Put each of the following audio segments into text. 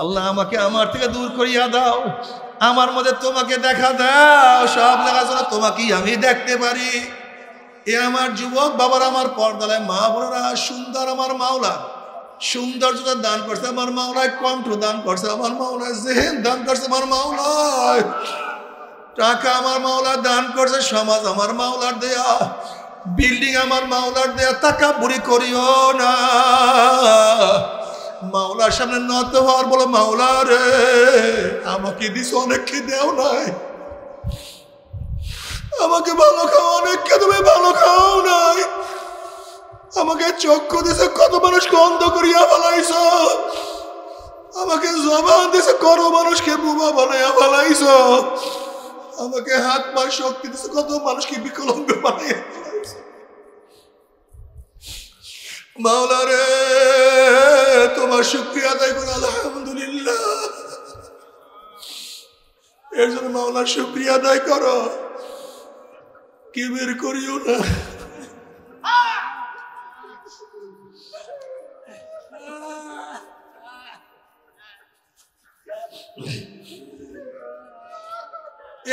আল্লাহ আমাকে আমার থেকে দূর করিয়া দাও, আমার মধ্যে তোমাকে দেখা দাও, সব লেখাশোনা তোমাকেই আমি দেখতে পারি। এ আমার যুবক বাবার, আমার পর্দায় মা বোনেরা, সুন্দর আমার মাওলা সৌন্দর্যতা দান করছে আমার মাওলায়, কণ্ঠ দান করছে আমার মাওলায়, জেহেন দান করছে আমার মাওলায়, টাকা আমার মাওলা দান করছে, সমাজ আমার মাওলার দেয়া, বিল্ডিং আমার মাওলার দেয়া। তাকাব্বুরি করিও না, মাওলার সামনে নত হওয়ার বলো, মাওলা রে আমাকে দিস অনেককে দেও নাই, আমাকে ভালো খাও অনেককে তুমি ভালো খাও নাই, আমাকে চক্ষু দিছে কত মানুষকে অন্ধ করিয়া ফেলাইছ, আমাকে জবান দিছে কত মানুষকে বোবা বানাইয়া ফেলাইছ, আমাকে হাত পা শক্তি দিছে কত মানুষকে বিকলাঙ্গ বানাইয়া ফেলাইছ। মাওলা রে তোমার শুকরিয়া আদায় করে আলহামদুলিল্লাহ। এর জন্য মাওলার শুকরিয়া আদায় করো, কিবির করিও না।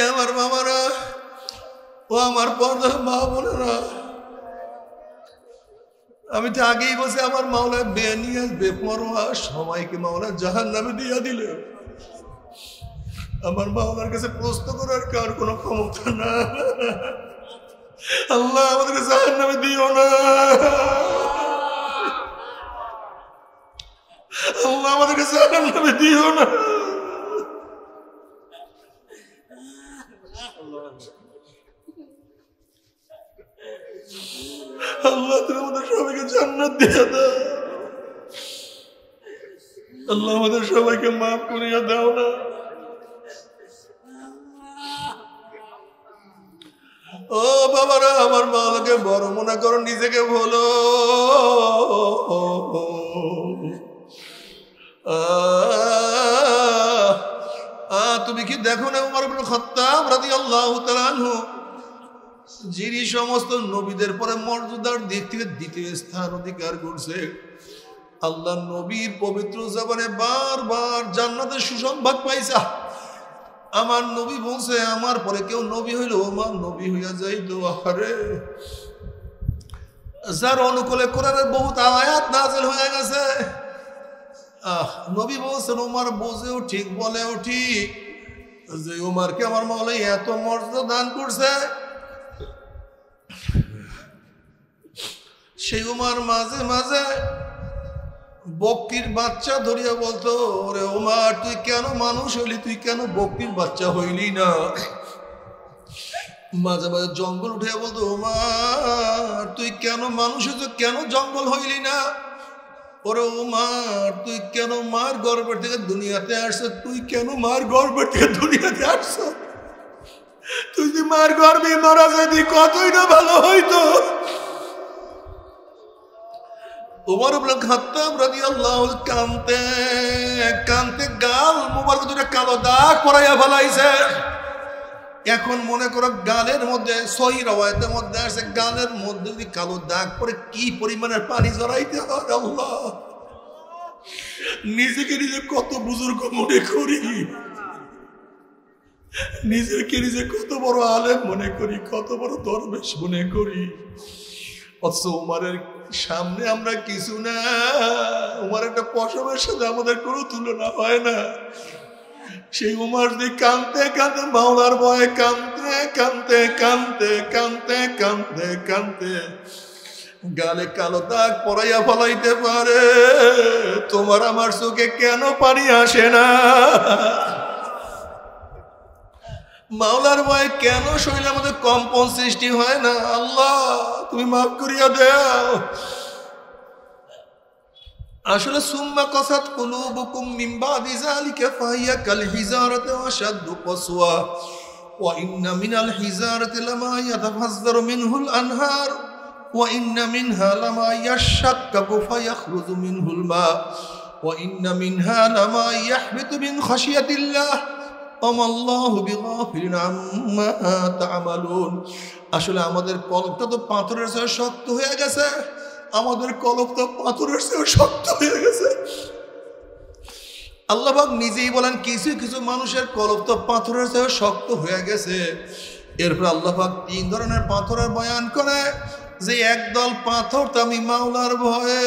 আমার মামারা ও আমার পর্দা মা বোনেরা, আমি তো আগেই বলছি আমার মাওলা বেনিয়াজ বেপরোয়া সবাইকে মাওলা জাহান্নামে দিয়া দিলে, আমার মাওলার কাছে প্রশ্ন করার কার কোনো ক্ষমতা না। আল্লাহ আমাদেরকে জাহান্নামে দিও না, আল্লাহ আমাদেরকে জাহান্নামে দিও না। আল্লাহ তুমি আমাদের সবাইকে জান্নাত দিয়ে দাও, আল্লাহ আমাদের সবাইকে মাফ করিয়া দাও না। ও বাবারা, আমার মাওলাকে বড় মনে করো, নিজেকে বলো তুমি কি দেখো না উমর ইবনে খাত্তাব রাদিয়াল্লাহু তাআলা আনহু, যিনি সমস্ত নবীদের পরে মর্যাদার দিক থেকে দ্বিতীয় স্থান অধিকার করছে, আল্লাহ নবীর পবিত্র জবানে বারবার জান্নাতের সুসংবাদ পাইছা। আমার নবী বলছে আমার পরে কেউ নবী হইল আমার নবী হইয়া যাইতো। আরে যার অনুকূলে কোরআনের বহুত আয়াত নাযিল হয়ে গেছে, নবী বলছেন উমর বোঝেও ঠিক বলেও ঠিক যে উমরকে আমার মাওলা এত মর্যাদা দান করছে। সেই উমর মাঝে মাঝে বকরির বাচ্চা ধরিয়া বলতো, ওরে উমর তুই কেন মানুষ হইলি, তুই কেন বকরির বাচ্চা হইলি না। মাঝে মাঝে জঙ্গল উঠে বলতো, উমর তুই কেন মানুষ হইছ, কেন জঙ্গল হইলি না। ওরে উমর তুই কেন মার গর্ভের থেকে দুনিয়াতে আসছ, তুই কেন মার গর্ভের থেকে দুনিয়াতে আসছ, তুই যদি মার গর্ভে মারা যাইতি কতই না ভালো হইতো। উমর ইবনে খাত্তাব রাদিয়াল্লাহু কানতে কানতে গাল মুবারক দুটো কালো দাগ পরাইয়া ফেলাইছে। এখন মনে করো গালের মধ্যে সহিহ রওয়ায়াতের মধ্যে আছে, গালের মধ্যে যদি কালো দাগ পরে কি পরিমাণের পানি জড়াইতে হয়। আল্লাহ, নিজেকে নিজে কত বুজুর্গ মনে করি, নিজেকে নিজে কত বড় আলেম মনে করি, কত বড় দরবেশ মনে করি, অথচ উমরের সামনে আমরা কিছু না। উমর একটা পশমের সাথে আমাদের কোনো তুলনা হয় না। সেই উমর দিয়ে কানতে কানতে মাওলার ভয়ে কানতে কানতে কানতে কানতে কানতে কানতে গালে কালো দাগ পরাইয়া ফলাইতে পারে। তোমার আমার চোখে কেন পানি আসে না? মাওলার ভয়ে কেন শরীরের মধ্যে কম্পন সৃষ্টি হয় না? আল্লাহ তুমি মাফ করিয়া দাও। আসলে সুম্মা কাসাত কুলুবুকুম মিন বাদি যালিকা ফাহিয়া কাল হিজারাতি ওয়া আশাদ্দু কসওয়া ওয়া ইন্না মিনাল হিজারাতি লামা ইয়াতাফাজ্জারু মিনহুল আনহার ওয়া ইন্না মিনহা লামা ইয়াশাক্কাকু ফায়াখরুজু মিনহুল মা ওয়া ইন্না মিনহা লামা ইয়াহবিতু মিন খাশিয়াতিল্লাহ আমাল্লাহু বিগাফিলিন আম্মা তা'মালুন। আসলে আমাদের কলবটা তো পাথরের চেয়ে শক্ত হয়ে গেছে, আমাদের কলব তো পাথরের চেয়ে শক্ত হয়ে গেছে। আল্লাহ পাক নিজেই বলেন কিছু কিছু মানুষের কলব তো পাথরের চেয়ে শক্ত হয়ে গেছে। এরপর আল্লাহ পাক 3 ধরনের পাথরের বয়ান করে যে একদল পাথর তো আমি মাওলার ভয়ে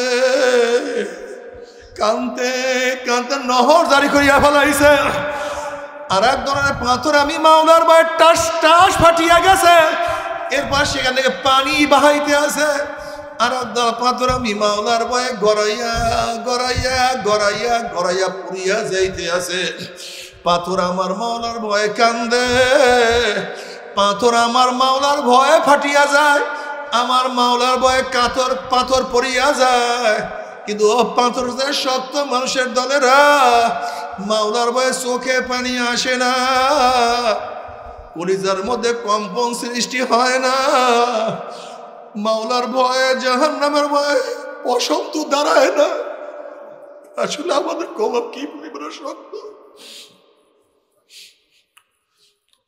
কানতে কানতে নহর জারি করিয়া ফেলাইছে, আর এক ধরনের পাথর আমি মাওলার ভয়ে টাস টাস ফাটিয়া গেছে, এরপর সেখান থেকে পানি বাহাইতে আছে। আর একদল পাথর আমি মাওলার ভয়ে গড়াইয়া গড়াইয়া গড়াইয়া গড়াইয়া পুড়িয়া যাইতে আছে। পাথর আমার মাওলার ভয়ে কান্দে, পাথর আমার মাওলার ভয়ে ফাটিয়া যায়, আমার মাওলার ভয়ে কাতর পাথর পড়িয়া যায়। কিন্তু ও পাথর যে শক্ত মানুষের দলেরা মাওলার ভয়ে চোখে পানি আসে না, কলিজার মধ্যে কম্পন সৃষ্টি হয় না, মাওলার ভয়ে জাহান্নামের ভয়ে অশক্ত দাঁড়ায় না। আসলে আমাদের কলব কি পরিমাণে শক্ত।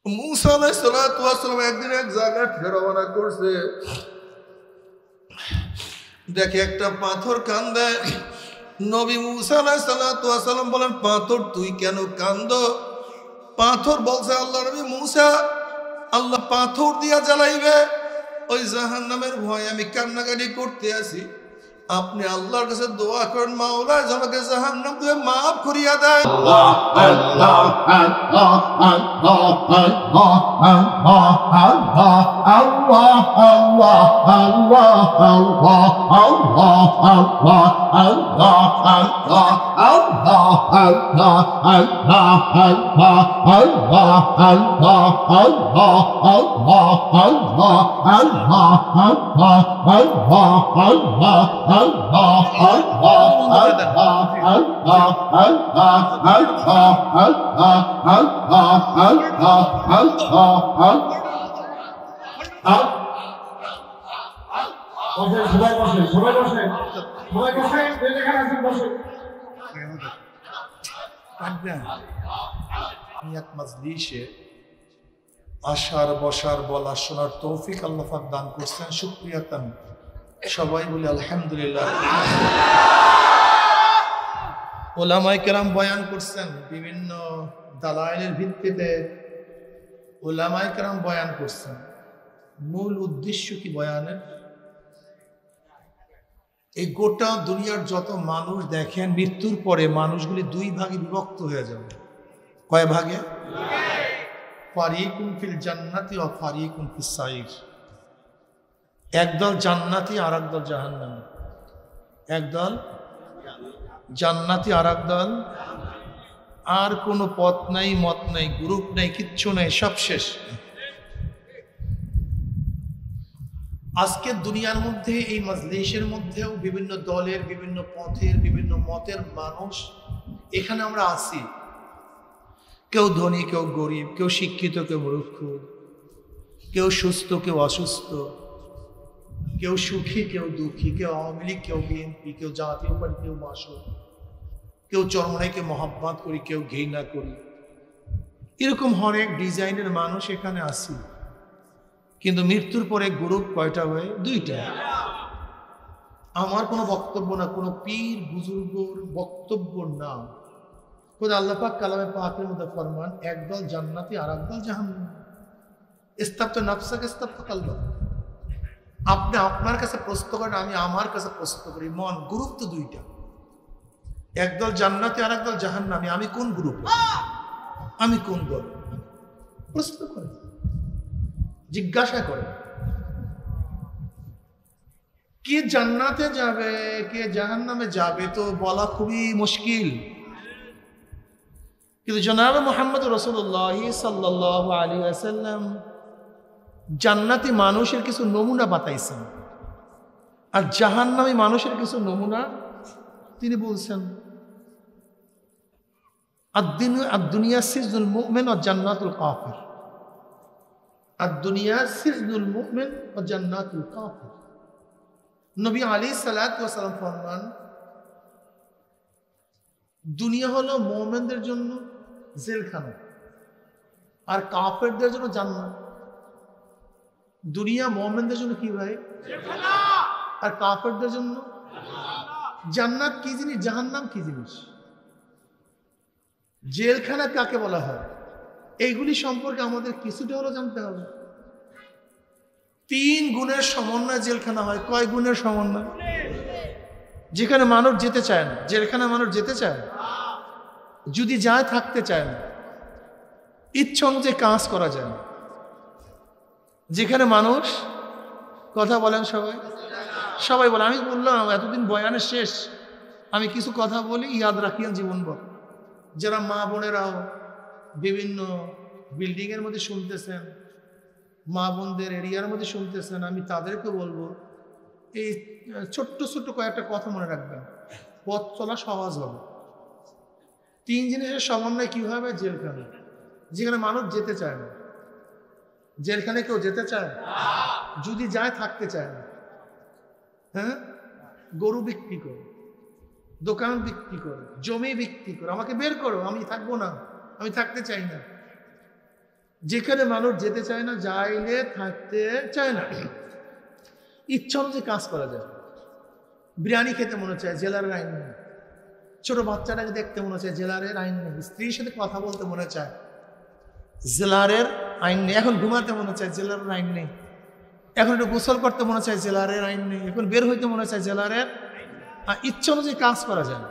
মুসা আলাইহিস সালাতু ওয়াস সালাম একদিন এক জায়গায় রওনা করছে, দেখে একটা পাথর কান্দে। নবী মুসা আলাইহিস সালাতু ওয়াস সালাম বলেন, পাথর তুই কেন কান্দো? পাথর বলছে, আল্লাহ নবী মুসা, আল্লাহ পাথর দিয়া জ্বালাইবে, ওই জাহান্নামের ভয়ে আমি কান্নাকাটি করতে আছি। আপনি আল্লাহর কাছে দোয়া করেন, মাওলা আমাকে জাহান্নাম থেকে মাফ করিয়া দেয়। আসার বসার বলা শোনার তৌফিক আল্লাহ পাক দান করছেন, শুকরিয়া তান সবাই বলি আলহামদুলিল্লাহ। ওলামায়ে কেরাম বয়ান করছেন বিভিন্ন দালাইলের ভিত্তিতে, ওলামায়ে কেরাম বয়ান করছেন। মূল উদ্দেশ্য কি বয়ানের? এই গোটা দুনিয়ার যত মানুষ দেখেন মৃত্যুর পরে মানুষগুলি 2 ভাগে বিভক্ত হয়ে যাবে। কয় ভাগে? ফারিকুন ফিল জান্নাতি ওয়া ফারিকুন ফিস সাইর। একদল জান্নাতি আর একদল জাহান্নামী। একদল জান্নাতি আর একদল, আর কোনো পথ নাই, মত নাই, গ্রুপ নাই, কিচ্ছু নাই, সব শেষ। আজকের দুনিয়ার মধ্যে এই মাজলিসের মধ্যেও বিভিন্ন দলের, বিভিন্ন পথের, বিভিন্ন মতের মানুষ এখানে আমরা আছি। কেউ ধনী, কেউ গরিব, কেউ শিক্ষিত, কেউ মূর্খ, কেউ সুস্থ, কেউ অসুস্থ, কেউ সুখী, কেউ দুঃখী, কেউ আওয়ামী লীগ, কেউ বিএনপি, কেউ জাতীয় পার্টি, কেউ মাসুদ, কেউ চরমনাইকে মহাব্বত করি, কেউ ঘৃণা করি। এরকম হরেক ডিজাইনের মানুষ এখানে আসি। কিন্তু মৃত্যুর পরে গ্রুপ কয়টা হয়? 2টা। আমার কোনো বক্তব্য না, কোনো পীর বুজুর্গর বক্তব্য না। খোদা আল্লাহ পাক কালামে পাকের মধ্যে ফরমান, একদল জান্নাতি আর একদল জাহান্নামী। ইস্তাবতু নাফসাকা ইস্তাবতু কালবাক। আপনি আপনার কাছে প্রশ্ন করেন, আমি আমার কাছে প্রশ্ন করি। মন গ্রুপ তো 2টা, একদল জান্নাতি আর একদল জাহান্নামী। আমি কোন গ্রুপ? আমি কোন দল? প্রশ্ন করেন, জিজ্ঞাসা করেন। কে জান্নাতে যাবে, কে জাহান্নামে যাবে তো বলা খুবই মুশকিল। কিন্তু জনাব মুহাম্মদ রাসূলুল্লাহ সাল্লাল্লাহু আলাইহি ওয়াসাল্লাম জান্নাতি মানুষের কিছু নমুনা বাতাইছেন, আর জাহান্নামী মানুষের কিছু নমুনা তিনি বলছেন। আদ-দুনিয়া সিজনুল মুমিন ওয়া জান্নাতুল কাফির। আদ-দুনিয়া সিজনুল মুমিন ওয়া জান্নাতুল কাফির। নবী আলাইহিস সালাতু ওয়াস সালাম ফরমান, দুনিয়া হলো মুমিনদের জন্য জেলখানা, আর কাফেরদের জন্য জান্নাত। দুনিয়া মুমিনদের জন্য কি ভাই? জেলখানা। আর কাফেরদের জন্য জান্নাত। কি জিনিস, জাহান্নাম কি জিনিস? জেলখানা কাকে বলা হয় এইগুলি সম্পর্কে আমাদের কিছুটা হলেও জানতে হবে। 3 গুণের সমন্বয় জেলখানা হয়। কয় গুণের সমন্বয়? যেখানে মানুষ যেতে চায় না, জেলখানা মানুষ যেতে চায় না, যদি যায় থাকতে চায় না, ইচ্ছা অনুযায়ী কাজ করা যায় না। যেখানে মানুষ, কথা বলেন সবাই, সবাই বলে, আমি বললাম এতদিন বয়ানের শেষ, আমি কিছু কথা বলি, ইয়াদ রাখিয়েন জীবনভর। যারা মা বোনেরাও বিভিন্ন বিল্ডিংয়ের মধ্যে শুনতেছেন, মা বোনদের এরিয়ার মধ্যে শুনতেছেন, আমি তাদেরকে বলবো এই ছোট্ট ছোট্ট কয়েকটা কথা মনে রাখবেন, পথ চলা সহজ হবে। 3 জিনিসের সমন্বয় কি হবে? জেলখানা, যেখানে মানুষ যেতে চায় না। জেলখানে কেউ যেতে চায়? যদি যায় থাকতে চায় না। হ্যাঁ, গরু বিক্রি করে, দোকান বিক্রি করে, জমি বিক্রি করে, আমাকে বের করো, আমি থাকবো না, আমি থাকতে চাই না। যেখানে মানুষ যেতে চায় না, যাইলে থাকতে চায় না। ইচ্ছা অনুযায়ী কাজ করা যায়। বিরিয়ানি খেতে মনে চায়, জেলারের আইন নেই। ছোট বাচ্চাটাকে দেখতে মনে চায়, জেলারের আইন নেই। স্ত্রীর সাথে কথা বলতে মনে চায়, জেলারের আইন নেই। এখন ঘুমাতে মনে চায়, জেলারের আইন নেই। এখন একটু গোসল করতে মনে চায়, জেলারের আইন নেই। এখন বের হইতে মনে চায়, জেলারের। ইচ্ছা অনুযায়ী কাজ করা যায়,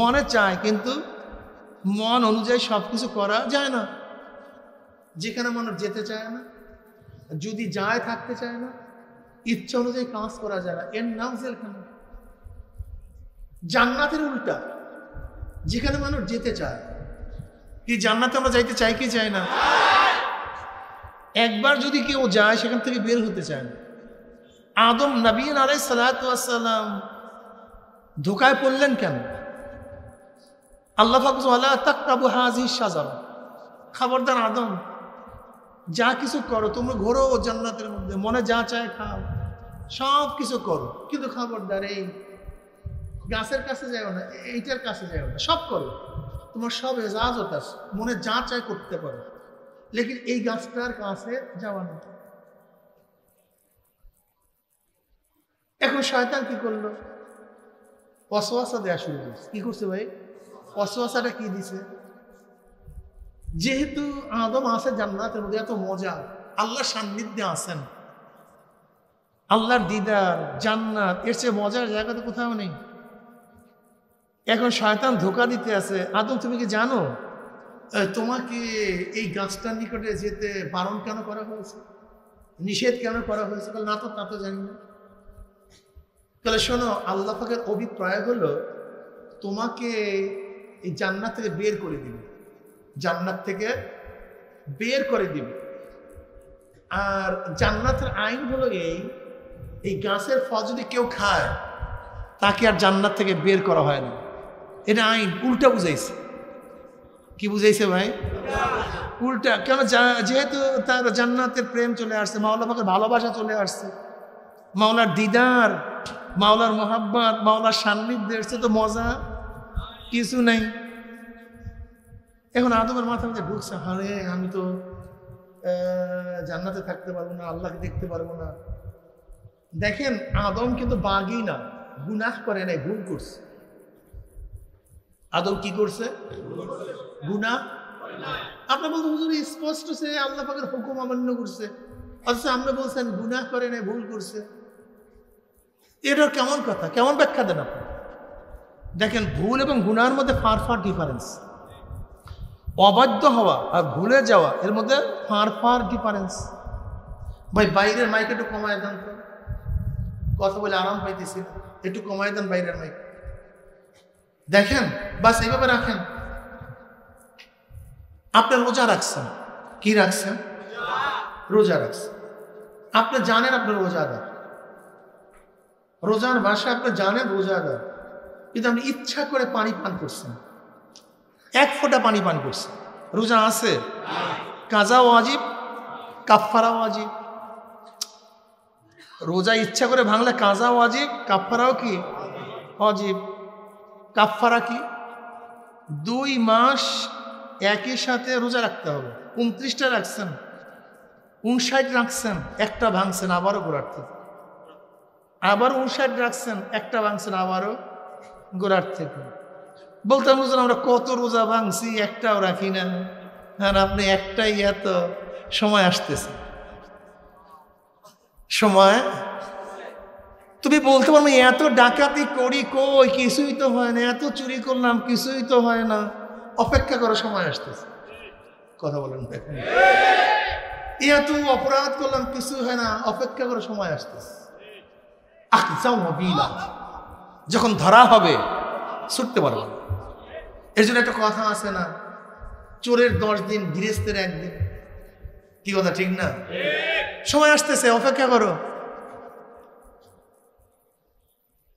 মনে চায়, কিন্তু মন অনুযায়ী সবকিছু করা যায় না। যেখানে মানুষ যেতে চায় না, যদি যায় থাকতে চায় না, ইচ্ছা অনুযায়ী কাজ করা যায় না, এর নাম জেলখানা। জান্নাতের উল্টা, যেখানে মানুষ যেতে চায়। কি জান্নাতে আমরা যাইতে চাই কি চাই না? একবার যদি কেউ যায়, সেখান থেকে বের হতে চায় না। আদম নবী আলাইহিস সালাতু ওয়াস সালাম ধোকায় পড়লেন কেন? আল্লাহ পাক ওয়ালা তাকরাবু হাযিহিশ শাজারা, খবরদার আদম, যা কিছু করো, তোমরা ঘোরো জান্নাতের মধ্যে, মনে যা চায় খাও, সব কিছু করো, কিন্তু খবরদার এই গাছের কাছে যাও না, এইটার কাছে যাও না, সব করো, তোমার সব এজাজত আছে, মনে যা চায় করতে পারো, লেকিন এই গাছটার কাছে যাওয়া না। এখন শয়তান কি করলো? ওয়াসওয়াসা দেয়া শুরু করছে। কি করছে ভাই? ওয়াসওয়াসাটা কি দিছে? যেহেতু আদম আছে জান্নাতের মধ্যে, এত মজা, আল্লাহর সান্নিধ্যে আছেন, আল্লাহর দিদার, জান্নাত, এর চেয়ে মজার জায়গা তো কোথাও নেই। এখন শয়তান ধোঁকা দিতে আছে, আদম তুমি কি জানো তোমাকে এই গাছটার নিকটে যেতে বারণ কেন করা হয়েছে, নিষেধ কেন করা হয়েছে? না তো, তা তো জানি না। তাহলে শোনো, আল্লাহ পাকের অভিপ্রায় হলো তোমাকে এই জান্নাত থেকে বের করে দিবে, জান্নাত থেকে বের করে দিবে। আর জান্নাতের আইন হলো এই গাছের ফল যদি কেউ খায়, তাকে আর জান্নাত থেকে বের করা হয় না। এটা আইন, উল্টা বুঝাইছে। কি বুঝাইছে ভাই? উল্টা। কেন? যেহেতু তার জান্নাতের প্রেম চলে আসছে, মাওলা পাকের ভালোবাসা চলে আসছে, মাওলার দিদার, মাওলার মোহাব্বত, মাওলার সান্নিধ্যে এসছে, তো মজা কিছু নাই। এখন আদমের মাথার মধ্যে ঢুকছে, আরে আমি তো জান্নাতে থাকতে পারবো না, আল্লাহকে দেখতে পারবো না। দেখেন, আদম কিন্তু বাগী না, গুনাহ করে নাই, ভুল করছে। আদম কি করছে? গুনাহ। আপনি বলতে হুজুর স্পষ্ট সে আল্লাহ পাকের হুকুম অমান্য করছে, অথচ আপনি বলছেন গুনাহ করে নাই, ভুল করছে। এটার কেমন কথা, কেমন ব্যাখ্যা দেন আপনি? দেখেন, ভুল এবং গুনাহের মধ্যে ফার ডিফারেন্স। অবাধ্য হওয়া আর ভুলে যাওয়া, এর মধ্যে ফার ডিফারেন্স। ভাই বাইরের মাইক একটু কমায় দেন তো, কথা বলে আরাম পাইতেছি, একটু কমায় দেন বাইরের মাইক। দেখেন, বাস এইভাবে রাখেন। আপনি রোজা রাখছেন, কি রাখছেন? রোজা রাখছেন। আপনি জানেন আপনি রোজাদার, রোজার ভাষা আপনি জানেন রোজাদার, কিন্তু আপনি ইচ্ছা করে পানি পান করছেন, 1 ফোঁটা পানি পান করছেন, রোজা আছে? কাজা ওয়াজিব, কাফফারা ওয়াজিব। রোজা ইচ্ছা করে ভাঙলে কাজা ওয়াজিব, কাফফারাও কি ওয়াজিব। কাফফারা কি? 2 মাস একই সাথে রোজা রাখতে হবে। 29টা রাখছেন, 59 রাখছেন, একটা ভাঙছেন, আবারও গোড়ার থেকে, আবার 59 রাখছেন, একটা ভাঙছেন, আবারও গোড়ার থেকে। বলতাম হুজুর আমরা কত রোজা ভাঙছি, একটাও রাখি না, আর আপনি একটাই, এত সময় আসতেছে। সময় তুমি বলতে পারো এত ডাকাতি করি কই, কিছুই তো হয় না, এত চুরি করলাম কিছুই তো হয় না। অপেক্ষা করো, সময় আসতেছে। কথা বলেন, দেখেন এত অপরাধ করলাম কিছু হয় না, অপেক্ষা করো, সময় আসতেছে। যখন ধরা হবে ছুটতে পারবো না। এর জন্য একটা কথা আছে না, চোরের 10 দিন, গৃহস্থের 1 দিন। কি কথা ঠিক না? সময় আসতেছে, অপেক্ষা করো।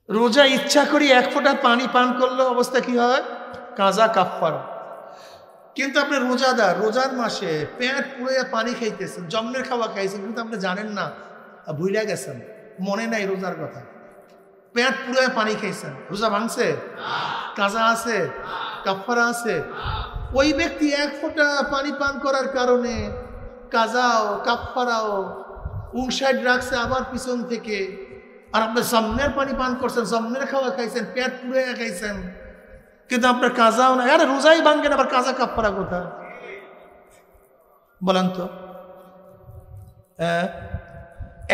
রোজা ইচ্ছা করি 1 ফোঁটা পানি পান করলে অবস্থা কি হয়? কাজা কাফারা। কিন্তু আপনি রোজাদার, রোজার মাসে পেট পুড়ে পানি খাইতেছেন, জন্মের খাওয়া খাইছেন, কিন্তু আপনি জানেন না, ভুইলা গেছেন, মনে নাই রোজার কথা, পেট পুড়ে পানি খাইছেন, রোজা ভাঙছে? কাজা আছে, কাফারা আছে। ওই ব্যক্তি 1 ফোঁটা পানি পান করার কারণে কাজাও কাফারাও 59 রাখছে আবার পিছন থেকে, আর আপনি সামনের পানি পান করছেন, সামনের খাওয়া খাইছেন, পেট পুড়ে খাইছেন, কিন্তু আপনার কাজাও না। আরে রোজাই ভাঙেন, আবার কাজা কাফারা কোথায় বলেন তো?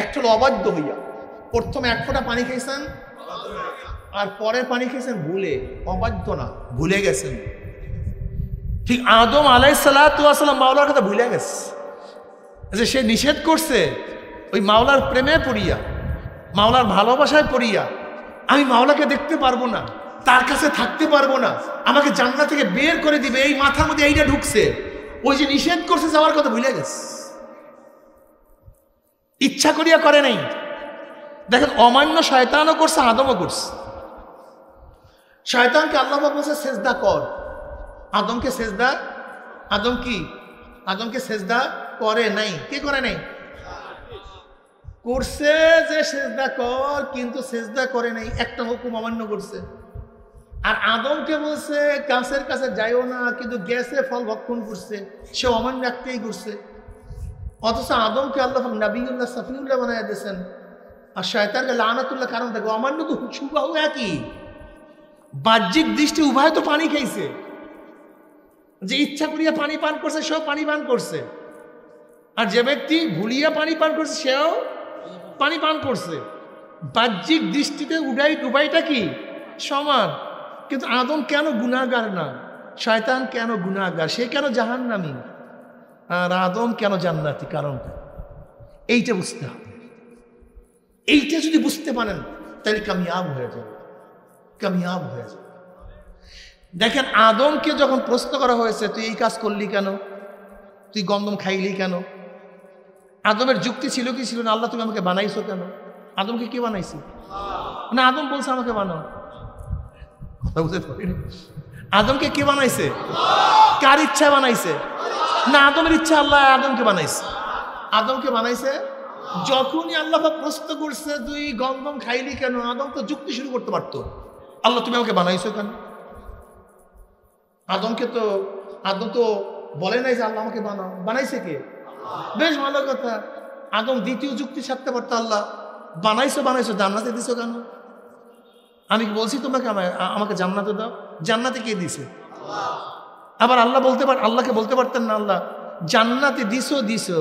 একটা অবাধ্য হইয়া প্রথমে 1 ফোঁটা পানি খাইছেন, আর পরের পানি খাইছেন ভুলে, অবাধ্য না, ভুলে গেছেন। ঠিক আদম আলাইহিস সালাতু ওয়াস সালাম মাওলার কথা ভুলে গেছে, যে সে নিষেধ করছে, ওই মাওলার প্রেমে পড়িয়া, মাওলার ভালোবাসায় পড়িয়া আমি মাওলাকে দেখতে পারবো না, তার কাছে থাকতে পারবো না, আমাকে জান্নাত থেকে বের করে দিবে, এই মাথার মধ্যে এইটা ঢুকছে। ওই যে নিষেধ করছে যাওয়ার কথা ভুলে গেছে, ইচ্ছা করিয়া করে নাই। দেখেন অমান্য শয়তানও করছে, আদমও করছে। শয়তানকে আল্লাহ পাক বলছে সেজদা কর, আদমকে সেজদা, আদম কি আদমকে সেজদা করে নাই? কে করে নাই? করছে যে সেজদা কর, কিন্তু সেজদা করে নাই, একটা হুকুম অমান্য করছে। আর আদমকে বলছে গাছের কাছে যাইও না, কিন্তু গেছে ফল ভক্ষণ করছে, সে অমান্য একটাই করছে। অথচ আদমকে আল্লাহ নবিউল্লাহ সফিউল্লাহ বানায় দিয়েছেন, আর শয়তানকে লানাতুল্লাহ। কারণ দেখো অমান্য তো সুবাহু একই, বাহ্যিক দৃষ্টি উভয় তো পানি খাইছে। যে ইচ্ছা করিয়া পানি পান করছে সেও পানি পান করছে, আর যে ব্যক্তি ভুলিয়া পানি পান করছে সেও পানি পান করছে। বাহ্যিক দৃষ্টিতে উভয়টা কি সমান। কিন্তু আদম কেন গুনাহগার না? শয়তান কেন গুনাহগার? সে কেন জাহান্নামী আর আদম কেন জান্নাতি? কারণটা এইটা বুঝতে হবে। এইটা যদি বুঝতে পারেন তাহলে কামিয়াব হয়ে যাবে, কামিয়াব হয়ে যাবে। দেখেন আদমকে যখন প্রশ্ন করা হয়েছে তুই এই কাজ করলি কেন, তুই গন্ধম খাইলি কেন, আদমের যুক্তি ছিল কি ছিল না? আল্লাহ তুমি আমাকে বানাইছো কেন? আদমকে কে বানাইছে? না, আদম বলছে আমাকে বানাও। কথা বুঝতে পারিনি। আদমকে কে বানাইছে? কার ইচ্ছা বানাইছে? না, আদমের ইচ্ছা। আল্লাহ আদমকে বানাইছে। আদমকে বানাইছে। যখনই আল্লাহ প্রশ্ন করছে তুই গন্ধম খাইলি কেন, আদম তো যুক্তি শুরু করতে পারতো, আল্লাহ তুমি আমাকে বানাইছো কেন? আদম তো বলে নাই যে আল্লাহ আমাকে বানাও, বানাইছে কে? বেশ ভালো কথা। আদম দ্বিতীয় যুক্তি ছাড়তে পারতো, আল্লাহ বানাইছো জান্নাতে দিছো কেন? আমি কি বলছি তোমাকে আমাকে জান্নাতে দাও? জান্নাতে কে দিছে? আবার আল্লাহকে বলতে পারতেন না, আল্লাহ জান্নাতে দিছো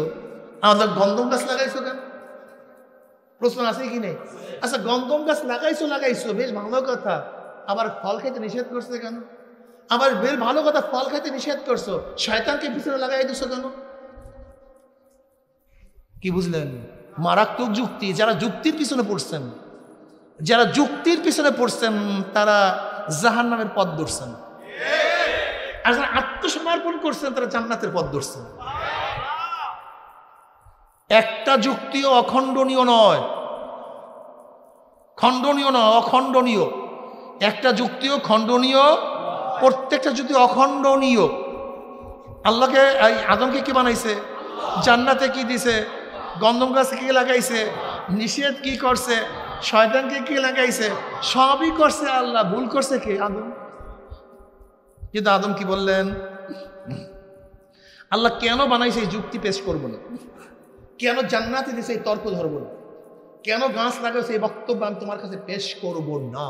আমাদের গন্ধম গাছ লাগাইছো কেন? প্রশ্ন আছে কি নেই? আচ্ছা, গন্ধম গাছ লাগাইছো বেশ ভালো কথা, আবার ফল খাইতে নিষেধ করছে কেন? আবার বেশ ভালো কথা, ফল খাইতে নিষেধ করছো, শয়তানকে পিছনে লাগাই দিছো কেন? কি বুঝলেন? মারাত্মক যুক্তি। যারা যুক্তির পিছনে পড়ছেন তারা জাহান্নামের পথ ধরছেন, আর যারা আত্মসমর্পণ করছেন তারা জান্নাতের পথ ধরছেন। একটা যুক্তিও অখণ্ডনীয় নয়, অখণ্ডনীয়। একটা যুক্তিও খণ্ডনীয়, প্রত্যেকটা যুক্তি অখণ্ডনীয়। আল্লাহকে আদমকে কি বানাইছে? জান্নাতে কি দিছে? গন্ধম গাছ কে লাগাইছে? নিষেধ কি করছে? শয়তানকে কে লাগাইছে? সবই করছে আল্লাহ। ভুল করছে কে? আদম। কিন্তু আদম কি বললেন? আল্লাহ কেন বানাইছে এই যুক্তি পেশ করবো না, কেন জান্নাতে দিছে এই তর্ক ধরবো না, কেন গাছ লাগাইছে এই বক্তব্য আমি তোমার কাছে পেশ করবো না,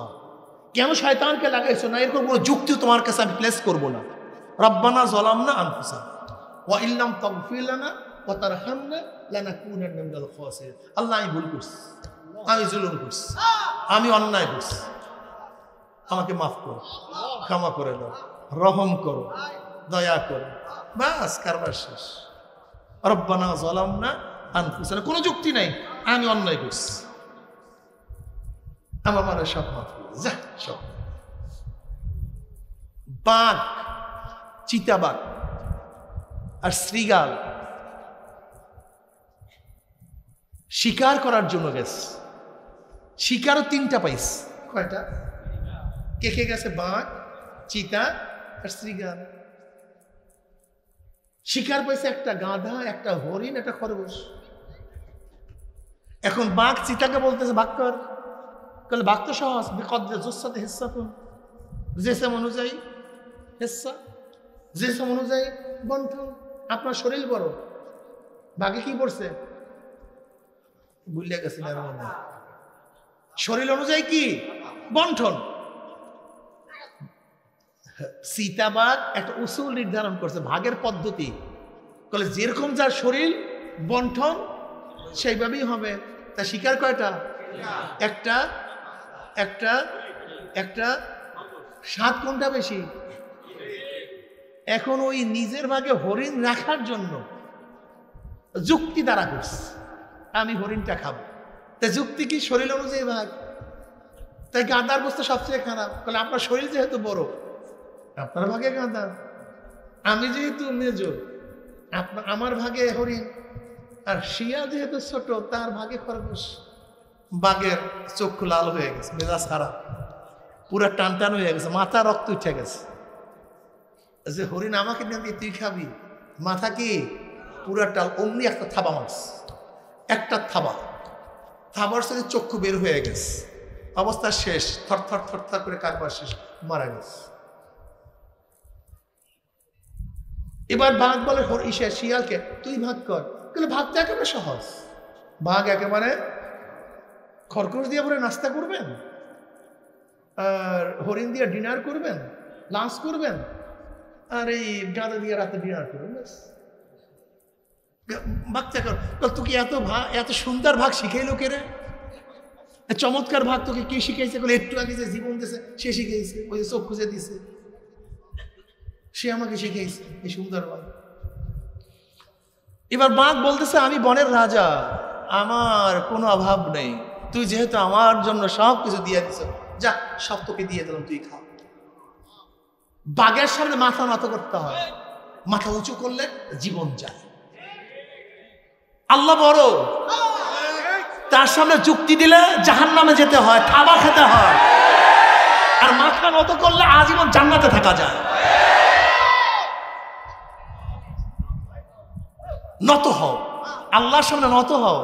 কেন শয়তানকে লাগাইছো না, এরকম কোনো যুক্তি তোমার কাছে আমি প্লেস করবো না। রব্বানা যালামনা আনফুসানা ওয়া ইল্লাম তাগফির লানা ওয়া তারহামনা লানাকুনান্না মিনাল খাসিরিন। আল্লাহ, আমি ভুল করছি, আমি জুলুম করছি, আমি অন্যায় করছি, আমাকে মাফ করো, ক্ষমা করে দাও, রহম করো, দয়া করো। বাস, কারবার শেষ। রব্বানা যালামনা আনফুসানা, কোনো যুক্তি নাই, আমি অন্যায় করছি, আমার মানে সব মাফ করে যা। সব বাঘ, চিতাবাঘ আর শ্রীগাল শিকার করার জন্য গেছে। শিকারও তিনটা পাইছে। কয়টা? কে কে গেছে? বাঘ, চিতা আর শ্রীগাল। শিকার পাইছে একটা গাধা, একটা হরিণ, একটা খরগোশ। এখন বাঘ চিতাকে বলতেছে ভাগ কর। বলে বাঘ তো সহজ, বিকদ্রে জুসাতে হিস্সা কোন, জেসম অনুযায়ী হিস্সা, জেসম অনুযায়ী বন্টন। আপনার শরীর বড়, বাঘে কি পড়ছে বুঝলে গেছে, শরীর অনুযায়ী কি বন্টন। সীতাবাঘ একটা উসুল নির্ধারণ করছে, ভাগের পদ্ধতি। বলে যেরকম যার শরীর বন্টন সেইভাবেই হবে। তা শিকার কয়টা? একটা একটা একটা স্বাদ কোনটা বেশি? এখন ওই নিজের ভাগে হরিণ রাখার জন্য যুক্তি দ্বারা করছে, আমি হরিণটা খাবো। তা যুক্তি কি? শরীর অনুযায়ী ভাগ। তাই গাঁদার বস্তু সবচেয়ে খারাপ। বলে আপনার শরীর যেহেতু বড়, আপনার ভাগে গাঁদা, আমি যেহেতু মেজ, আমার ভাগে হরিণ, আর শিয়াল যেহেতু ছোট, তার ভাগে খরগোশ। বাঘের চক্ষু লাল হয়ে গেছে, মেজাজ খারাপ, পুরা টান টান হয়ে গেছে, মাথা রক্ত উঠে গেছে। যে হরিণ আমাকে না দিয়ে তুই খাবি, মাথা কি পুরা টাল। অমনি একটা থাবা মাছ, একটা থাবার সাথে চক্ষু বের হয়ে গেছে, অবস্থা শেষ। থরথর থরথর করে কারবার শেষ, মারা গেছে। এবার বাঘ বলে শিয়ালকে তুই ভাগ কর। কিন্তু ভাগটা একেবারে সহজ। বাঘ একেবারে খরগোশ দিয়ে পরে নাস্তা করবেন, আর হরিণ দিয়ে ডিনার করবেন, লাঞ্চ করবেন, আর এই গাঁদা দিয়ে রাতে ডিনার করবেন। ভাগটা কর। তোকে এত সুন্দর ভাগ শিখাইলো কে রে? চমৎকার ভাগ তোকে কে শিখাইছে? একটু আগে যে জীবন দিয়েছে সে শিখাইছে, ওই যে চোখ খুঁজে দিছে সে আমাকে শিখাইছে এই সুন্দর ভাগ। এবার বাঘ বলতেছে আমি বনের রাজা, আমার কোনো অভাব নেই, তুই যেহেতু আমার জন্য সব কিছু দিয়ে দিছ, যা সব তোকে দিয়ে দিলাম, তুই খা। বাঘের সামনে মাথা নত করতে হয়, মাথা উঁচু করলে জীবন যায়। আল্লাহ বড়, তার সামনে যুক্তি দিলে জাহান্নামে যেতে হয়, খাবা খেতে হয়, আর মাথা নত করলে আজীবন জান্নাতে থাকা যায়। নত হও, আল্লাহর সামনে নত হও।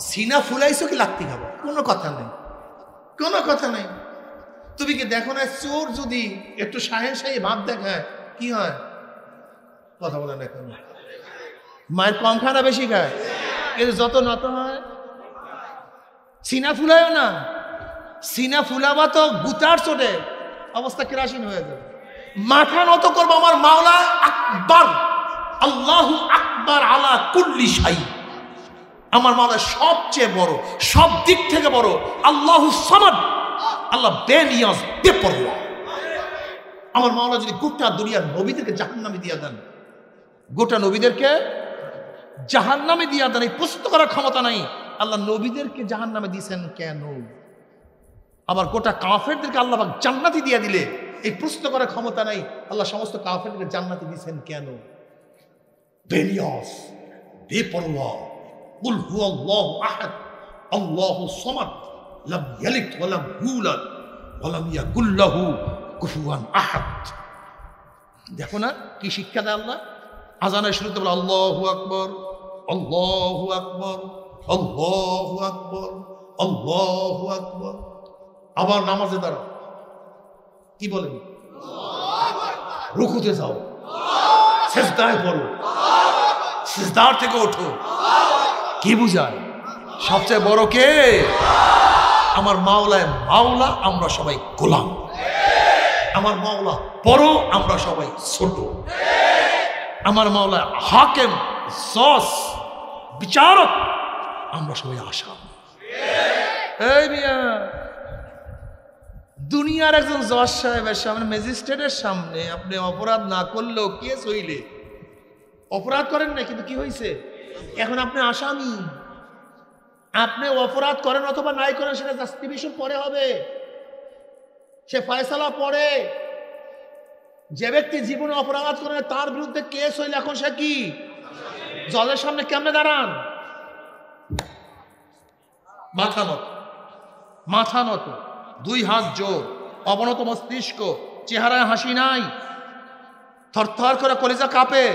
সিনা ফুলাইছো কি লাত্তি খাবো? কোনো কথা নেই, কোনো কথা নেই। তুমি কি দেখো না, চোর যদি একটু শাহেনশাহী ভাব দেখায় কি হয়? কথা বলে না, কেন মায়ের কম খায় না বেশি খায়? কিন্তু যত নত হয়, সিনা ফুলায়ও না। সিনা ফুলাবা তো গুতার চোটে অবস্থা কেরাসিন হয়ে যাবে। মাথা নত করবো আমার মাওলা আকবার, আল্লাহু আকবার আলা কুল্লি শাই। আমার মাওলা সবচেয়ে বড়, সব দিক থেকে বড়। আল্লাহু সামাদ, আল্লাহ বেনিয়াজ, বেপরোয়া। আমার মাওলা যদি গোটা দুনিয়ার নবীদেরকে জাহান্নামে দিয়া দেন, গোটা নবীদেরকে জাহান্নামে দিয়া দেন, এই প্রশ্ন করার ক্ষমতা নাই আল্লাহ নবীদেরকে জাহান্নামে দিয়েছেন কেন? আবার গোটা কাফেরদেরকে আল্লাহ জান্নাতি দিয়া দিলে এই প্রশ্ন করার ক্ষমতা নাই আল্লাহ সমস্ত কাফেরদেরকে জান্নাতি দিয়েছেন কেন? বেনিয়াজ, বেপরোয়া। কুল হুয়াল্লাহু আহাদ, আল্লাহুস সামাদ, লাম ইয়ালিদ ওয়া লাম ইউলাদ ওয়া লাম ইয়াকুল লাহু কুফুয়ান আহাদ। দেখো না কি শিক্ষা দেয় আল্লাহ। আজানের শুরুতে বলে আল্লাহু আকবার, আল্লাহু আকবার, আল্লাহু আকবার, আল্লাহু আকবার। আবার নামাজে দাঁড়াও, কি বলেন? রুকুতে যাও, সিজদায় পড়ো, সিজদার থেকে ওঠো। কি বুঝায়? সবচেয়ে বড় কে? আমার মাওলায় মাওলা, আমরা সবাই গোলাম। আমার মাওলা বড়, আমরা সবাই ছোট। আমার মাওলা হাকেম, জজ, বিচারক, আমরা সবাই আসামি। এই মিয়া, দুনিয়ার একজন জজ সাহেবের সামনে, ম্যাজিস্ট্রেটের সামনে আপনি অপরাধ না করলেও কেস হইলে, অপরাধ করেন না কিন্তু কি হয়েছে, এখন আপনি আসামি। আপনি অপরাধ করেন অথবা নাই করেন, সেটা জাস্টিফিকেশন পরে হবে, সে ফয়সালা পরে। যে ব্যক্তি জীবনে অপরাধ করে তার বিরুদ্ধে কেস হইলে এখন সে কি জজের সামনে কেমনে দাঁড়ান? মাথা নত, মাথা নত, দুই হাত জোর, অবনত মস্তিষ্ক, চেহারায় হাসি নাই, থরথর করে কলিজা কাঁপে,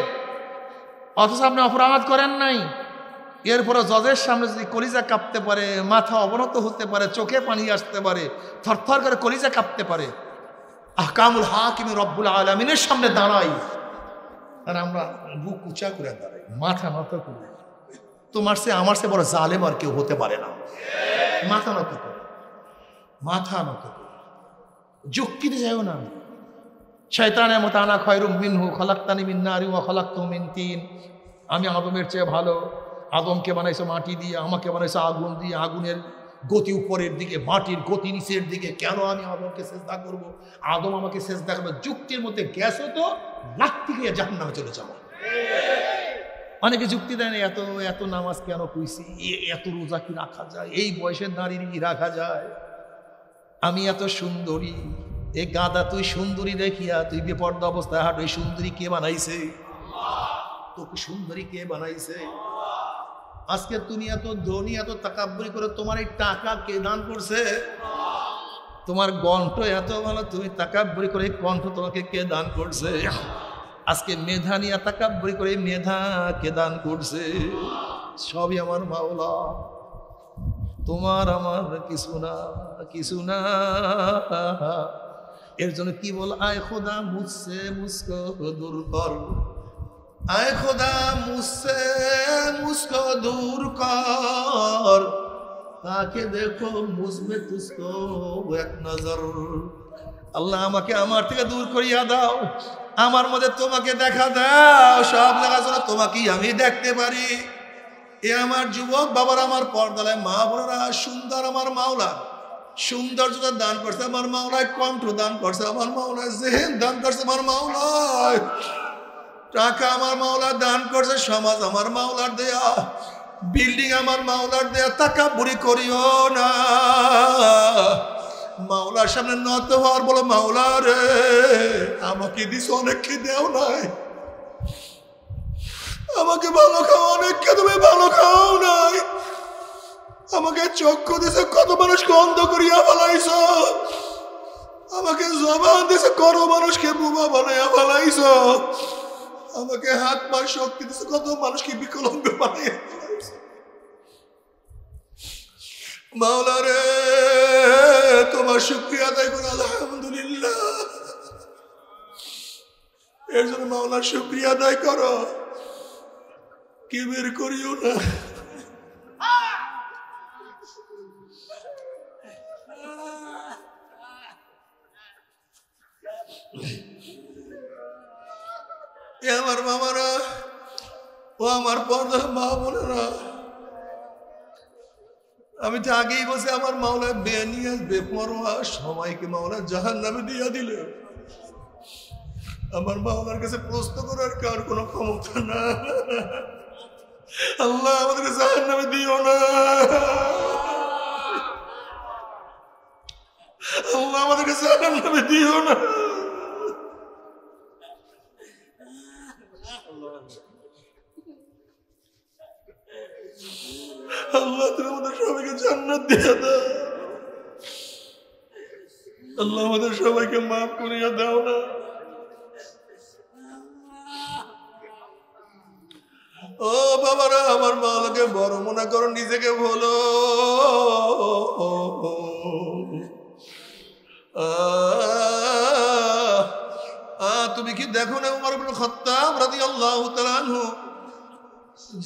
অথচ আপনি অপরাধ করেন নাই। এরপরে জজের সামনে যদি কলিজা কাঁপতে পারে, মাথা অবনত হতে পারে, চোখে পানি আসতে পারে, থরথর করে কলিজা কাঁপতে পারে, আহকামুল হাকিম রব্বুল আলামিনের সামনে দাঁড়াই, আর আমরা বুক উঁচা করে দাঁড়াই, মাথা নত করে। তোমার সে আমার সে বড় জালেম আর কেউ হতে পারে না। মাথা নত করে, মাথা নত করে, যুক্তিতে যাইও না। শয়তানের মতো আনা খয়রুম মিনহু খলাকতানি মিন নারি ওয়া খলাকতাহু মিন তিন। আমি আদমের চেয়ে ভালো। আদমকে বানাইছো মাটি দিয়ে, আমাকে বানাইছো আগুন দিয়ে। আগুনের গতি উপরের দিকে, মাটির গতি নিচের দিকে। কেন আমি আদমকে সেজদা করব? আদম আমাকে সেজদা করবে। যুক্তির মধ্যে গ্যাস হতো, লাত্তি খেয়ে জাহান্নামে চলে যাবো। অনেকে যুক্তি দেয় না, এত এত নামাজ কেন কইছি, এত রোজা কি রাখা যায়, এই বয়সের নারীর কি রাখা যায়, আমি এত সুন্দরী, এ গাদা তুই সুন্দরী দেখিয়া তুই বেপর্দা অবস্থায় হাঁটো, এই সুন্দরী কে বানাইছে? তোকে সুন্দরী কে বানাইছে? আজকে তুমি এত ধনী, এত তাকাব্বুরি করে, তোমার এই টাকা কে দান করছে? তোমার কণ্ঠ এত ভালো, তুমি তাকাব্বুরি করে, এই কণ্ঠ তোমাকে কে দান করছে? আজকে মেধা নিয়ে তাকাব্বুরি করে, মেধা কে দান করছে? সবই আমার মাওলা, তোমার আমার কিছু না, কিছু না। এর জন্য কি বল, আয় খোদা মুঝসে মুঝকো দূর কর, আয় খোদা মুঝসে মুঝকো দূর কর, তাকে দেখো মুঝমে তুঝকো এক নজর। আল্লাহ আমাকে আমার থেকে দূর করিয়া দাও, আমার মধ্যে তোমাকে দেখা দাও, সব জায়গায় যেন তোমাকেই আমি দেখতে পারি। এ আমার যুবক বাবার, আমার পর্দায় মা বোনেরা, সুন্দর আমার মাওলা, সৌন্দর্যতা দান করছে আমার মাওলায়, কণ্ঠ দান করছে আমার মাওলায়, জেহেন দান করছে আমার মাওলায়, টাকা আমার মাওলা দান করছে, সমাজ আমার মাওলার দেয়া, বিল্ডিং আমার মাওলার দেয়া। তাকাব্বুরি করিও না, মাওলার সামনে নত হওয়ার বলো, মাওলা রে আমাকে দিস, অনেককে দেও নাই, আমাকে ভালো খাও, অনেককে তুমি ভালো খাও নাই, আমাকে চক্ষু দিছে, কত মানুষকে অন্ধ করিয়া ফেলাইছ, আমাকে জবান দিছে, কত মানুষকে বোবা বানাইয়া ফেলাইছ, আমাকে হাত পা শক্তি দিছে, কত মানুষকে বিকলাঙ্গ বানাইয়া ফেলাইছ। মাওলা রে তোমার শুকরিয়া আদায় করে আলহামদুলিল্লাহ। এর জন্য মাওলার শুকরিয়া আদায় করো, কিবির করিও না। আমার মামারা ও আমার পর্দা মা বোনেরা, আমি তো আগেই বসে আমার মাওলা বেনিয়াজ বেপরোয়া সবাইকে মাওলা জাহান্নামে দিয়া দিলে, আমার মাওলার কাছে প্রশ্ন করার কার কোনো ক্ষমতা না। আল্লাহ আমাদেরকে জাহান্নামে দিও না, আল্লাহ আমাদেরকে জাহান্নামে দিও না। আল্লাহ তুমি আমাদের সবাইকে জান্নাত দিয়ে দাও, আল্লাহ আমাদের সবাইকে মাফ করিয়া দাও না। ও বাবারা, আমার মাওলাকে বড় মনে করো, নিজেকে বলো তুমি কি দেখো না উমর ইবনে খাত্তাব রাদিয়াল্লাহু তাআলা আনহু,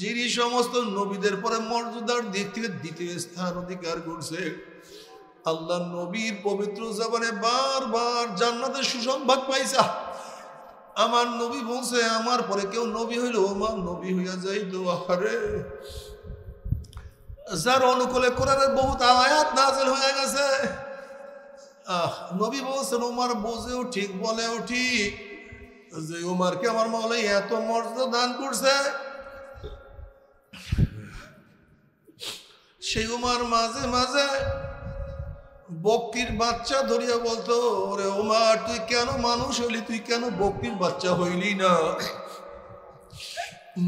যিনি সমস্ত নবীদের পরে মর্যাদার দিক থেকে দ্বিতীয় স্থান অধিকার করছে, আল্লাহ নবীর পবিত্র জবানে বারবার জান্নাতের সুসংবাদ পাইছা। আমার নবী বলছে আমার পরে কেউ নবী হইল আমার নবী হইয়া যাইত। আরে যার অনুকূলে কোরআনের বহুত আয়াত নাযিল হয়ে গেছে। নবী বলছেন ওমর বোঝেও ঠিক বলেও ঠিক যে ওমরকে আমার মাওলা এত মর্যাদা দান করছে। সেই ওমর মাঝে মাঝে বকরির বাচ্চা ধরিয়া বলতো, ওরে ওমর তুই কেন মানুষ হইলি, তুই কেন বকরির বাচ্চা হইলি না?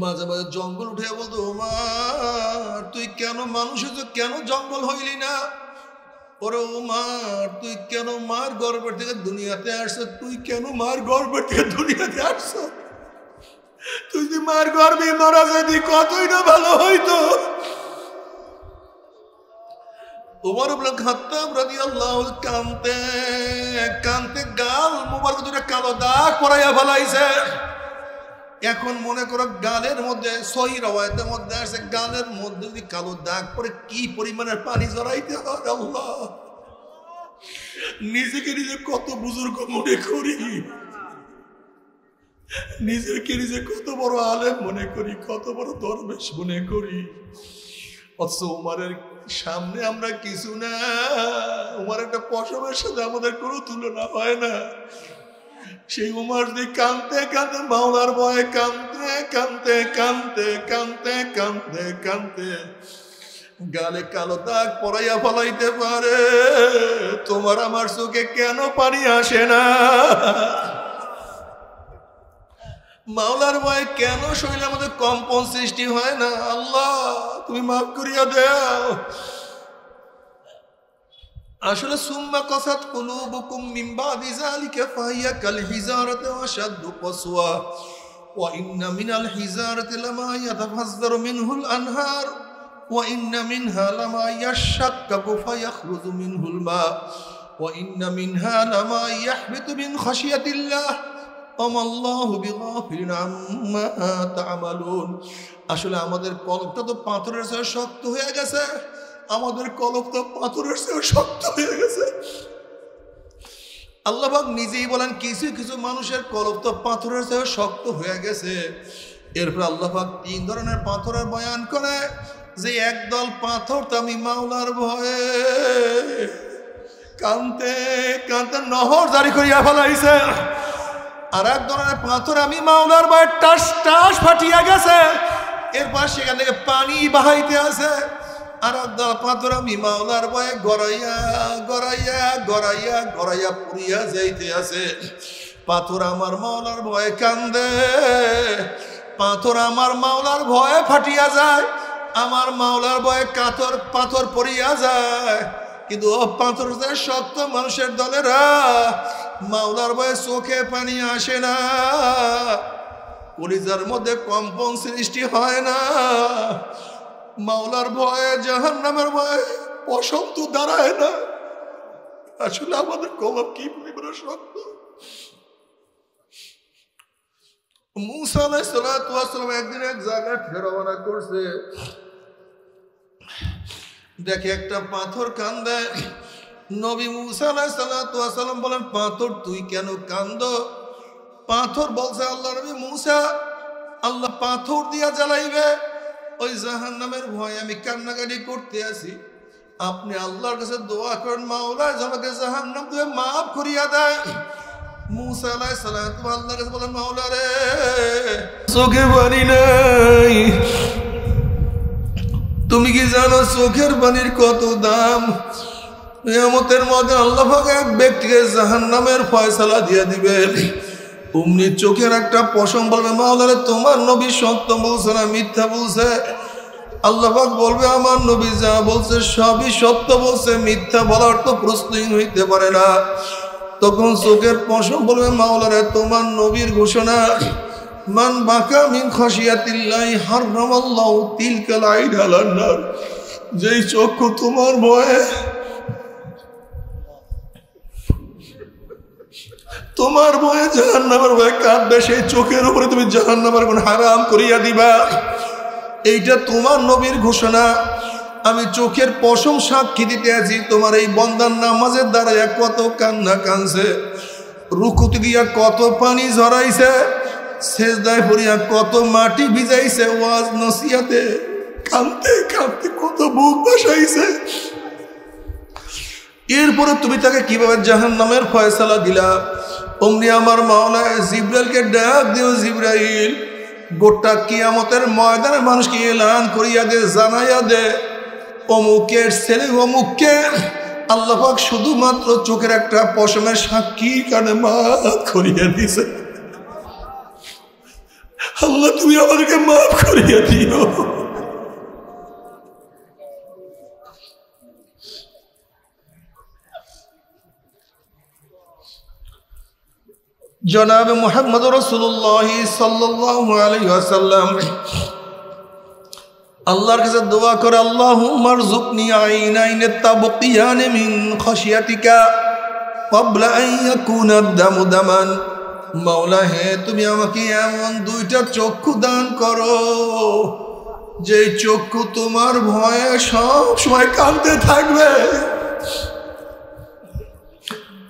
মাঝে মাঝে জঙ্গল উঠে বলতো, ওমর তুই কেন মানুষ হইছ, কেন জঙ্গল হইলি না? ওরে ওমর তুই কেন মার গর্ভের থেকে দুনিয়াতে আসছ, তুই কেন মার গর্ভের থেকে দুনিয়াতে আসছ? তুই যদি মার গর্ভে মারা যাইতি কতই না ভালো হইতো। ওমর ইবনে খাত্তাব রাদিয়াল্লাহু কানতে কানতে গাল মোবারক দুটো কালো দাগ পরাইয়া ফেলাইছে। এখন মনে করো গালের মধ্যে সহি রওয়ায়াতের মধ্যে আছে গালের মধ্যে যদি কালো দাগ পরে কি পরিমাণের পানি জড়াইতে হয়। আল্লাহ, নিজেকে নিজে কত বুজুর্গ মনে করি, নিজেকে নিজে কত বড় আলেম মনে করি, কত বড় দরবেশ মনে করি। অথচ উমারের সামনে আমরা কিছু না। উমার একটা পশমের সাথে আমাদের কোনো তুলনা হয় না। সেই উমার যদি কাঁদতে কাঁদতে মাওলার ভয়ে কাঁদতে কাঁদতে কাঁদতে কাঁদতে কাঁদতে কাঁদতে গালে কালো দাগ পরাইয়া ফলাইতে পারে, তোমার আমার চোখে কেন পানি আসে না? মাওলার ভয়ে কেন শরীরে আমাদের কম্পন সৃষ্টি হয় না? আল্লাহ তুমি মাফ করিয়া দাও। আসলে সুম্মা কাসাত কুলুবুকুম মিন বাদি যালিকা ফাহিয়া কাল হিজারাতি ওয়া আশাদ্দু কাসওয়া ওয়া ইন্না মিনাল হিজারাতি লামা ইয়াতাফাজ্জারু মিনহুল আনহার ওয়া ইন্না মিনহা লামা ইয়াশাক্কাকু ফায়াখরুজু মিনহুল মা ওয়া ইন্না মিনহা লামা ইয়াহবিতু মিন খাশিয়াতিল্লাহ ওয়ামাল্লাহু বিগাফিলিন আম্মা তা'মালুন। আসলে আমাদের কলবটা তো পাথরের চেয়ে শক্ত হয়ে গেছে। আমাদের কলব তো পাথরের চেয়ে শক্ত হয়ে গেছে। আল্লাহ পাক নিজেই বলেন কিছু কিছু মানুষের কলব তো পাথরের চেয়ে শক্ত হয়ে গেছে। এরপর আল্লাহ পাক তিন ধরনের পাথরের বয়ান করে যে একদল পাথর তো আমি মাওলার ভয়ে কাঁদতে কাঁদতে নহর জারি করিয়া ফেলাইছে। আর এক ধরনের পাথর আমি মাওলার ভয়ে টাস টাস ফাটিয়া গেছে, এরপর সেখান থেকে পানি বাহাইতে আছে। আর একদল পাথর আমি মাওলার ভয়ে গড়াইয়া গড়াইয়া গড়াইয়া গড়াইয়া পুড়িয়া যাইতে আছে। পাথর আমার মাওলার ভয়ে কান্দে, পাথর আমার মাওলার ভয়ে ফাটিয়া যায়, আমার মাওলার ভয়ে কাতর পাথর পড়িয়া যায়। কিন্তু ও পাথর শক্ত মানুষের দলেরা মাওলার ভয়ে চোখে পানি আসে না, কলিজার মধ্যে কম্পন সৃষ্টি হয় না। মাওলার ভয়ে জাহান্নামের ভয়ে পশম তো দাঁড়ায় না। আসলে আমাদের কলব কি পরিমাণে শক্ত। মুসা আলাইহিস সালাতু ওয়াস সালাম একদিন এক জায়গায় রওনা করছে, দেখে একটা পাথর কান্দে। নবী মুসা আলাইহিস সালাতু ওয়াস সালাম বলেন, পাথর তুই কেন কান্দো? পাথর বলছে, আল্লাহ নবী মুসা, আল্লাহ পাথর দিয়া জ্বালাইবে, ওই জাহান্নামের ভয়ে আমি কান্নাকাটি করতে আছি। আপনি আল্লাহর কাছে দোয়া করেন মাওলা আমাকে জাহান্নাম থেকে মাফ করিয়া দেয়। মুসা আলাইহিস সালাম আল্লাহর কাছে বলেন, মাওলা রে চোখে পানি নাই, তুমি কি জানো চোখের পানির কত দাম? কিয়ামতের মধ্যে আল্লাহ পাক এক ব্যক্তিকে জাহান্নামের ফয়সালা দিয়ে দিবে। অমনি চোখের একটা পশম বলবে, মাওলা রে তোমার নবী সত্য বলছে না মিথ্যা বলছে? আল্লাহ পাক বলবে, আমার নবী যা বলছে সবই সত্য বলছে, মিথ্যা বলার তো প্রশ্নই হইতে পারে না। তখন চোখের পশম বলবে, মাওলা রে তোমার নবীর ঘোষণা, মান বাকা মিন খাশিয়াতিল্লাহি হারামাল্লাহু তিলকাল আইন আলান নার। যেই চক্ষু তোমার ভয়ে তোমার ভয়ে জাহান্নামের ভয়ে কাঁদবে, সেই চোখের উপরে তুমি জাহান্নামের কোন হারাম করিয়া দিবা। এইটা তোমার নবীর ঘোষণা। আমি চোখের পশম সাক্ষী দিতে আছি তোমার এই বন্দার নামাজের দ্বারা কত কান্না কানছে, রুকুতে গিয়া কত পানি ঝরাইছে, সেজদায় পড়িয়া কত মাটি ভিজাইছে, ওয়াজ নসিহাতে কাঁদতে কাঁদতে কত বুক বসাইছে। এরপরে তুমি তাকে কিভাবে জাহান্নামের ফয়সালা দিলা? অমনি আমার মাওলা জিব্রাইলকে ডাক দিও, জিব্রাইল গোটা কিয়ামতের ময়দানে মানুষকে এলান করিয়া দে, জানাইয়া দে অমুকের ছেলে অমুককে আল্লাহ পাক শুধুমাত্র চোখের একটা পশমের সাক্ষী কানে মাফ করিয়া দিছে। আল্লাহ তুমি আমাদেরকে মাফ করিয়া দিও। জনাবে মুহাম্মদ রাসূলুল্লাহ সাল্লাল্লাহু আলাইহি ওয়াসাল্লাম আল্লাহর কাছে দোয়া করে, আল্লাহুম্মা রযুকনি আইনাইন তাবকিয়ান মিন খাশিয়াতিকা ক্বাবলা আন ইয়াকুনা দামু দামান। মাওলা হে, তুমি আমাকে এমন দুইটা চক্ষু দান করো যে চক্ষু তোমার ভয়ে সব সময় কাঁদতে থাকবে।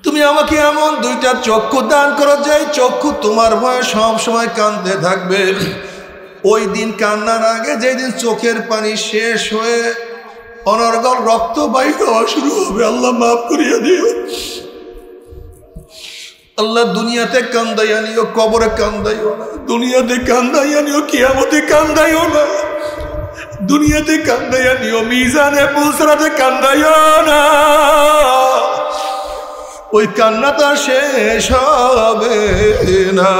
তুমি আমাকে এমন দুইটা চক্ষু দান করো যে চক্ষু তোমার ভয়ে সব সময় কাঁদতে থাকবে। ওই দিন কান্নার আগে যেদিন চোখের পানি শেষ হয়ে অনর্গল রক্ত বাইর হওয়া শুরু হবে, আল্লাহ মাফ করিয়া দিও। আল্লাহ দুনিয়াতে কান্দাইয়া নিও, কবরে কান্দাইও না। দুনিয়াতে কান্দাইয়া নিও, কিয়ামতে কান্দাইও না। দুনিয়াতে কান্দাইয়া নিও, মিজানে পুলসরাতে কান্দাইও না। ওই কান্নাটা শেষ হবে না।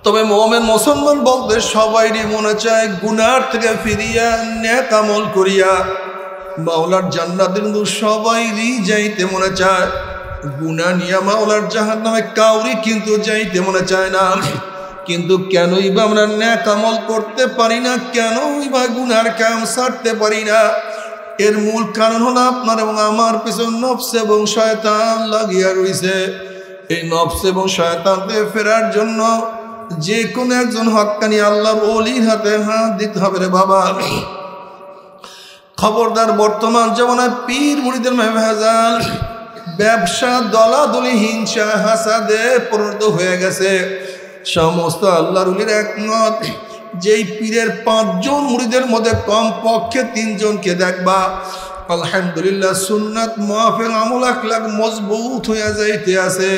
তবে মুমিন মুসলমান বলতে সবাইরই মনে চায় গুনার থেকে ফিরিয়া নেক আমল করিয়া মাওলার জান্নাতের কিন্তু সবাইরই যাইতে মনে চায়। গুনাহ নিয়ে মাওলার জাহান্নামে কাউরি কিন্তু যাইতে মনে চায় না। কিন্তু কেনই বা আমরা নেক আমল করতে পারি না, কেনই বা গুনার কাম ছাড়তে পারি না? এর মূল কারণ হলো আপনার এবং আমার পিছনে নফস এবং শয়তান লাগিয়া রইছে। এই নফস এবং শয়তান থেকে ফেরার জন্য যে কোনো একজন হক্কানি আল্লাহর ওলির হাতে হাত দিতে হবে রে বাবা। খবরদার, বর্তমান জামানায় পীর মুরিদের ভেজাল, ব্যবসা, দলাদলি, হিংসা, হাসাদে পরিণত হয়ে গেছে। সমস্ত আল্লাহর ওলির একমত, যেই পীরের 5 জন মুরিদের মধ্যে কম পক্ষে 3 জনকে দেখবা আলহামদুলিল্লাহ সুন্নাত মুআফিক আমল আখলাক মজবুত হইয়া যাইতে আছে,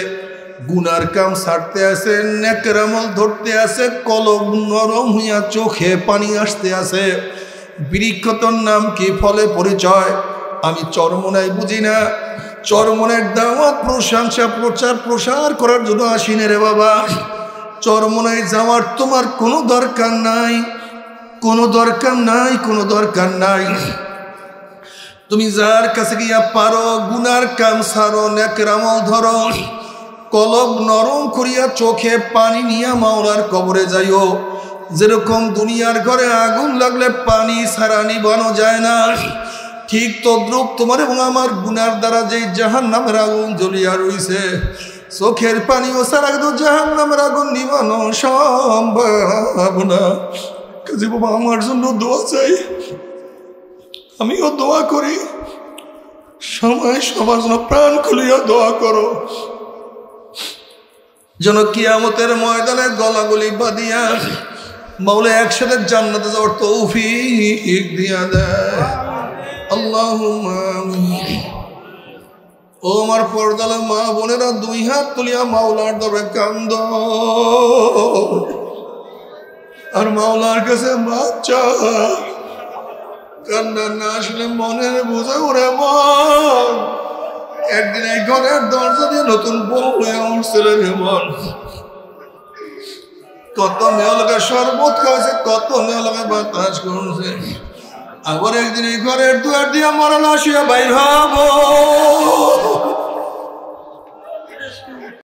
গুনার কাম ছাড়তে আছে, নেকের আমল ধরতে আছে, কলব নরম হইয়া চোখে পানি আসতে আছে। বৃক্ষতর নাম কি, ফলে পরিচয়? আমি চরমনায় বুঝি না। চরমনের দাওয়াত, প্রশংসা, প্রচার প্রসার করার জন্য আসিনে রে বাবা। চরমনায় যাওয়ার তোমার কোনো দরকার নাই, কোনো দরকার নাই, কোনো দরকার নাই। তুমি যার কাছে গিয়া পারো গুনার কাম ছাড়ো, নেকের আমল ধরো, কলব নরম করিয়া চোখে পানি নিয়া মাওলার কবরে যাইও। যেরকম দুনিয়ার ঘরে আগুন লাগলে পানি ছাড়া নিবানো যায় না, ঠিক তদ্রুপ তোমার এবং আমার গুনার দ্বারা যেই জাহান্নামের আগুন জ্বলিয়া রইছে, চোখের পানিও ছাড়া কিন্তু জাহান্নামের আগুন নিবানো সম্ভব না। কাজে বাবা, আমার জন্য দোয়া চাই, আমিও দোয়া করি। সময় সবার জন্য প্রাণ খুলিয়া দোয়া করো, যেন কিয়ামতের ময়দানে গলাগলি বাঁধিয়া মাওলা একসাথে জান্নাতে যাওয়ার তৌফিক দিয়া দেয়। আল্লাহুম্মা আমিন। ও আমার পর্দালা মা বোনেরা, 2 হাত তুলিয়া মাওলার দরবারে কান্দ আর মাওলার কাছে মাপ চাও। কান্না না আসলে মনের বোঝা ওরে মন। একদিন এই ঘরের দরজা দিয়ে নতুন বউ হয়ে উঠছিল মন। কত মেয়ে লোকে শরবত খাওয়াছে, কত মেয়ে লোকে বাতাস করছে। আবার একদিন এই ঘরের দুয়ার দিয়ে মরণ আসিয়া বাইর হব।